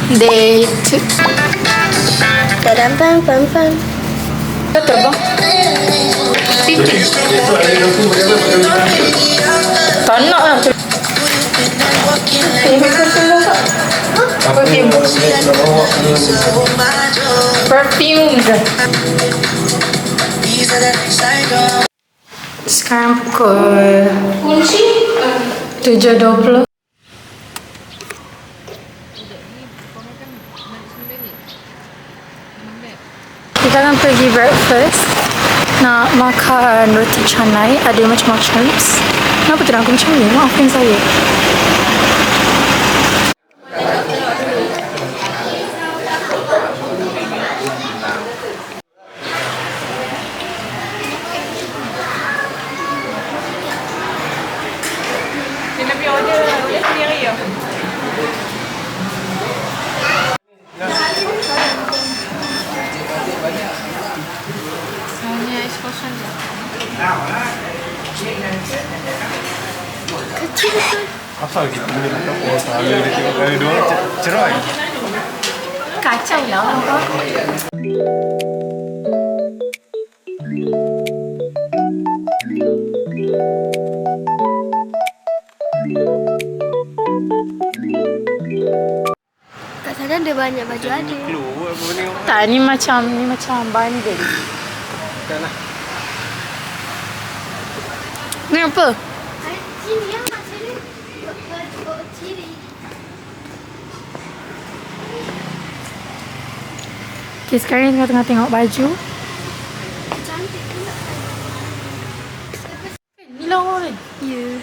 Day 2. Pam. Terbang. Tak nak lah. Perfumes. Sekarang pukul 7.20. Kita akan pergi breakfast. Nak makan roti canai. Ada macam mushrooms. Kenapa terang aku macam ni? Maafkan saya. Asal kita boleh makan oh salah dia tengok kali dua cerai. Kacau lah. Kat sana ada banyak baju ada. Keluar apa ni? Tak, ni macam bundle. Taklah. Ni apa? Sini yang mak sini. Ciri. Okay, sekarang ni tengah tengok baju. Cantik pula. Ni lawa kan? Ya.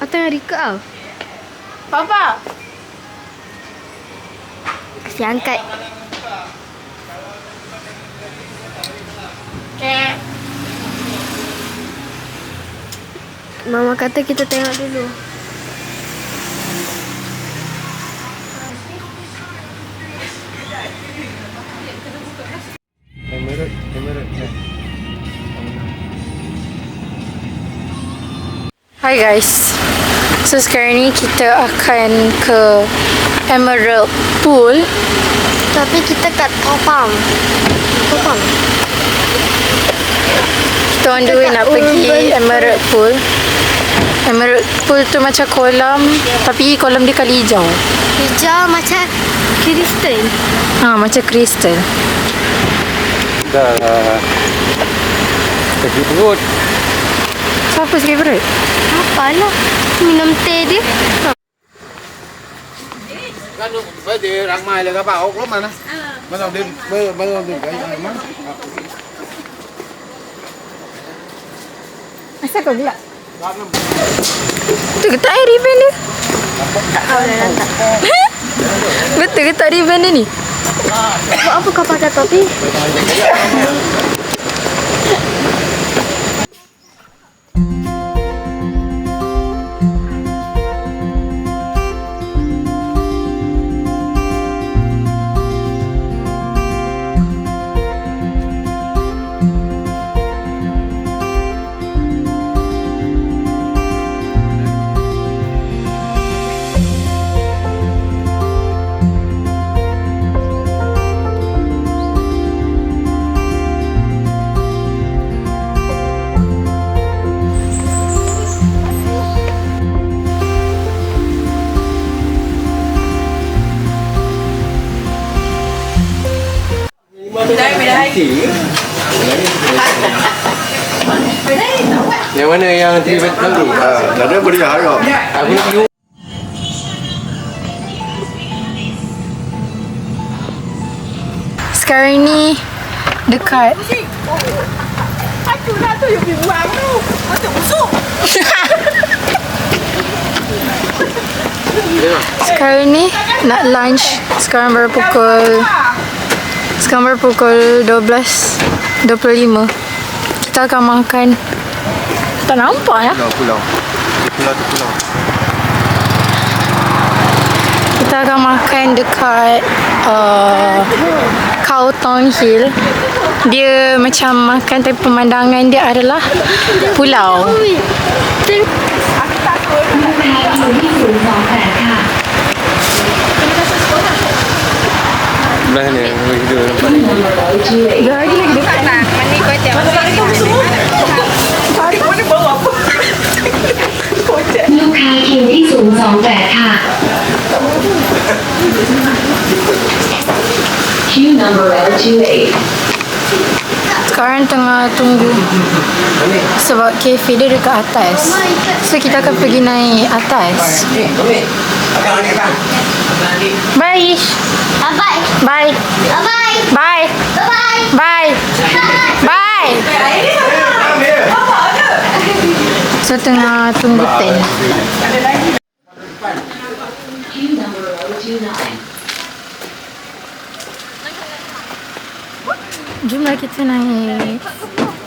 Atau yang Rika tau. Papa! Kasi angkat. Okay. Mama kata kita tengok dulu. Emerald. Hi guys. So sekarang ni kita akan ke Emerald Pool. Tapi kita kat Topang. Kita on the way nak pergi Emerald Pool. Emerald Pool tu macam kolam, tapi kolam dia kali hijau. Hijau macam kristal. Macam kristal. Dah sakit perut. Siapa sakit perut? Apalah. Minum teh dia. Kan dia ramai lah kapal belum mana? Mana dia gaya mana? Asal kau gelap? Betul ke tak ribbon dia? Betul ke tak ribbon dia ni? Buat apa kau pakai topi? Yang mana yang 3 betul ni? Ada boleh harap. Aku nak you. Sekarang ni dekat sekarang ni nak lunch. Sekarang baru pukul 12.25. Kita akan makan. Tak nampak ya? Pulau. Kita akan makan dekat Cowtown Hill. Dia macam makan tapi pemandangan dia adalah pulau. sebelah ni. Begitu nampak ni. Lagi dekat lah. Mana kau tengok. ลูกค้าคิวที่028ค่ะ Queue number L28 Sekarang tengah tunggu sebab kafe dia dekat atas. So kita akan pergi naik atas. Bye. Bye-bye. Bye. Bye-bye. Bye. Bye-bye. Bye. So tengah tunggu ten. Queue number L29 Jumlah kita naik.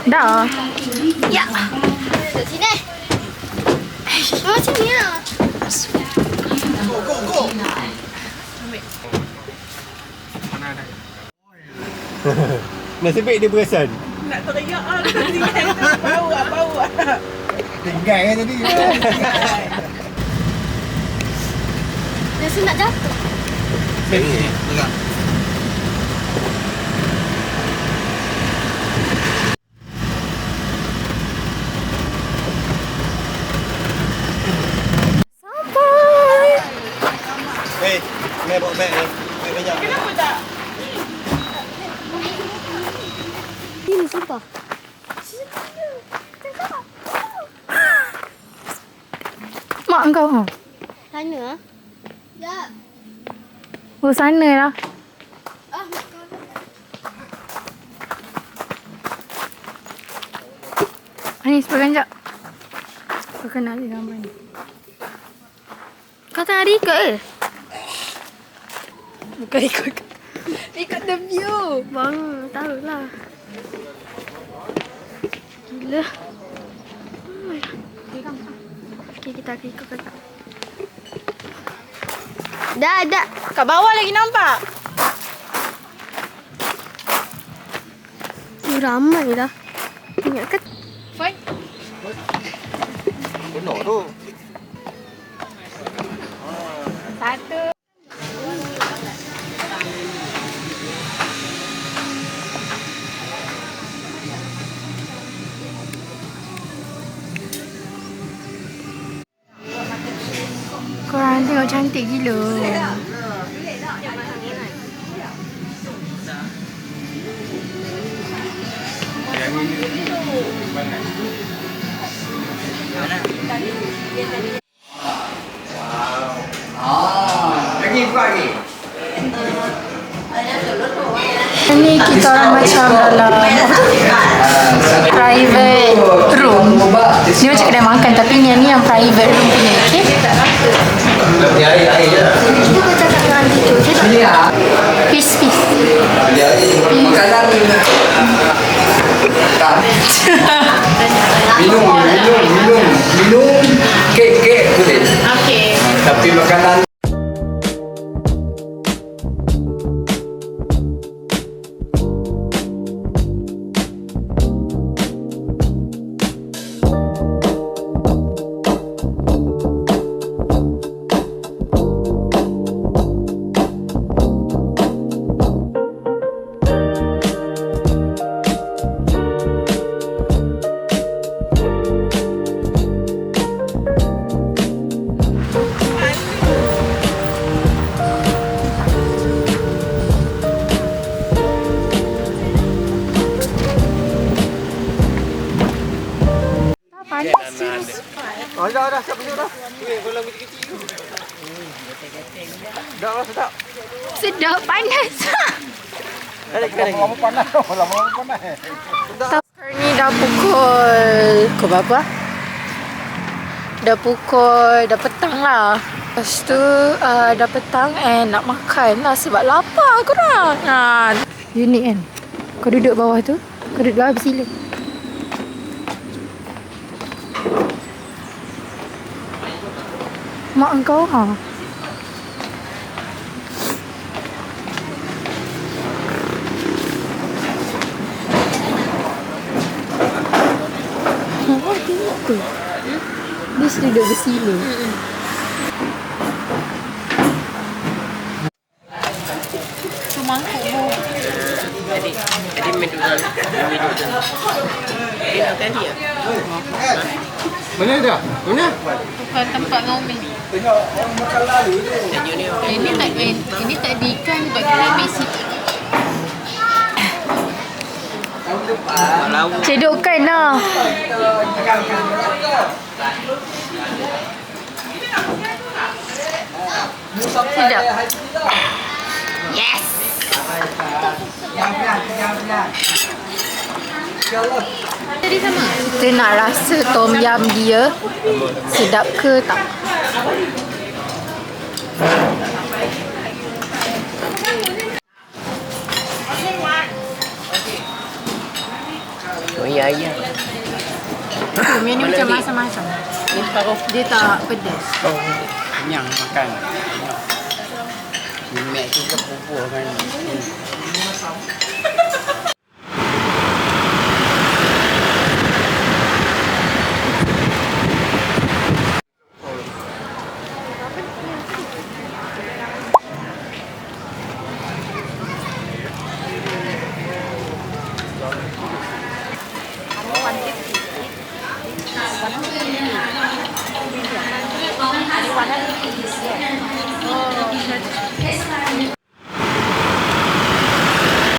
Dah. Ya. Duduk sini. Macam ni lah. Nasib baik dia perasan. Tinggal kan tadi. Rasa nak jatuh. Pegang. Hey, ni bawa beg ni. Beg banyak. Ini sumpah. Mak kau. Sana. Ya. Oh sana lah. Ah, mak kau. Anis pegang jap. Kau kenal dia gambar ni. Kau tengah record ke? Bukan ikut. Ikut the view. Bang, tahulah. Gila. Okay, kita akan ikut kakak. Dah. Kat bawah lagi nampak. Ramai dah. Ingat kan? Fine. Benar tu. Satu. Korang tengok cantik gila. Lagi buka lagi. Ni kita orang macam dalam private room. Ni macam kedai makan tapi ni yang private room punya. Okay? Kita kau cakap dengan aunty tu. Peace. Makanan. Minum. Kek boleh. Okay. Tapi makanan Panas serius. Dah, siap besok dah. Kolam kecil-kecil tu. Dah sedap. Sedap panas. lama panas. Lama panas. Sekarang ni dah pukul berapa? Dah petang lah. Lepas tu dah petang and nak makan lah sebab lapar korang. Unik kan? Kau duduk bawah tu, kau duduk bawah bersila. Mak engkau tu. Dia duduk bersila. Tu mangkuk. Mana dia? Mana? Bukan tempat ngomel. Ini tak diikan sebab kita ambil sikit. Cedokkan lah. Sedap. Yes. Tadi sama. Kita nak rasa tom yum dia sedap ke tak. Oh ya ya. Menu macam macam-macam. Dia tak pedas. Kenyang makan. Mek tu ke pupuk kan. Warna